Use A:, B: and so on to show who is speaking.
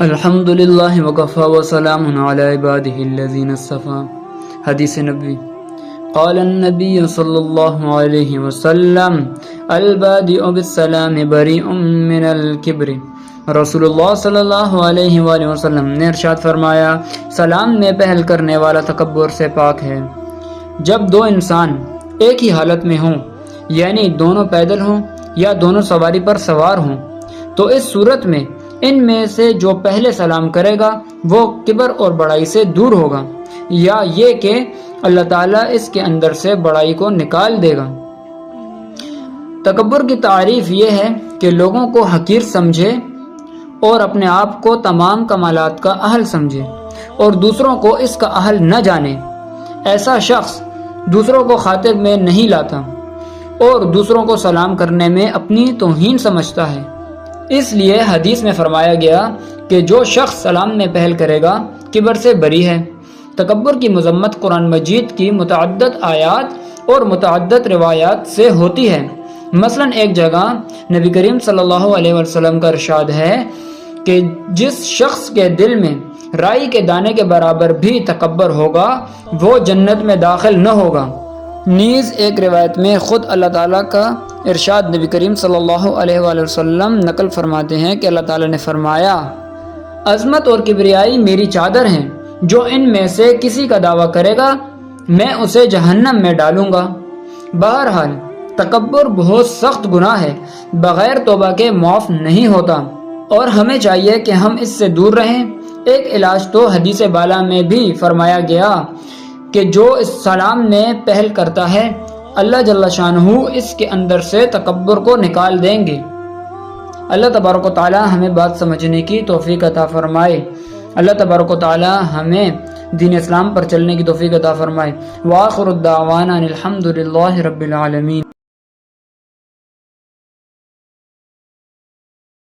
A: الحمد للہ وکفا وسلام علی عبادہ الذین اصطفی۔ حدیث نبوی۔ قال النبی صلی اللہ علیہ وسلم البادئ بالسلام بریء من الکبر۔ رسول اللہ صلی اللہ علیہ وآلہ وسلم نے ارشاد فرمایا، سلام میں پہل کرنے والا تکبر سے پاک ہے۔ جب دو انسان ایک ہی حالت میں ہوں، یعنی دونوں پیدل ہوں یا دونوں سواری پر سوار ہوں، تو اس صورت میں ان میں سے جو پہلے سلام کرے گا وہ کبر اور بڑائی سے دور ہوگا، یا یہ کہ اللہ تعالیٰ اس کے اندر سے بڑائی کو نکال دے گا۔ تکبر کی تعریف یہ ہے کہ لوگوں کو حقیر سمجھے اور اپنے آپ کو تمام کمالات کا اہل سمجھے اور دوسروں کو اس کا اہل نہ جانے۔ ایسا شخص دوسروں کو خاطر میں نہیں لاتا اور دوسروں کو سلام کرنے میں اپنی توہین سمجھتا ہے۔ اس لیے حدیث میں فرمایا گیا کہ جو شخص سلام میں پہل کرے گا کبر سے بری ہے۔ تکبر کی مذمت قرآن مجید کی متعدد آیات اور متعدد روایات سے ہوتی ہے۔ مثلا ایک جگہ نبی کریم صلی اللہ علیہ وسلم کا ارشاد ہے کہ جس شخص کے دل میں رائی کے دانے کے برابر بھی تکبر ہوگا وہ جنت میں داخل نہ ہوگا۔ نیز ایک روایت میں خود اللہ تعالیٰ کا ارشاد نبی کریم صلی اللہ علیہ وآلہ وسلم نقل فرماتے ہیں کہ اللہ تعالیٰ نے فرمایا، عظمت اور کبریائی میری چادر ہیں، جو ان میں سے کسی کا دعویٰ کرے گا میں اسے جہنم میں ڈالوں گا۔ بہرحال تکبر بہت سخت گناہ ہے، بغیر توبہ کے معاف نہیں ہوتا اور ہمیں چاہیے کہ ہم اس سے دور رہیں۔ ایک علاج تو حدیث بالا میں بھی فرمایا گیا کہ جو اس سلام میں پہل کرتا ہے اللہ جل شانہ اس کے اندر سے تکبر کو نکال دیں گے۔ اللہ تبارک و تعالی ہمیں بات سمجھنے کی توفیق عطا فرمائے۔ اللہ تبارک و تعالی ہمیں دین اسلام پر چلنے کی توفیق عطا فرمائے۔ وآخر الدعوانا الحمد للہ رب العالمین۔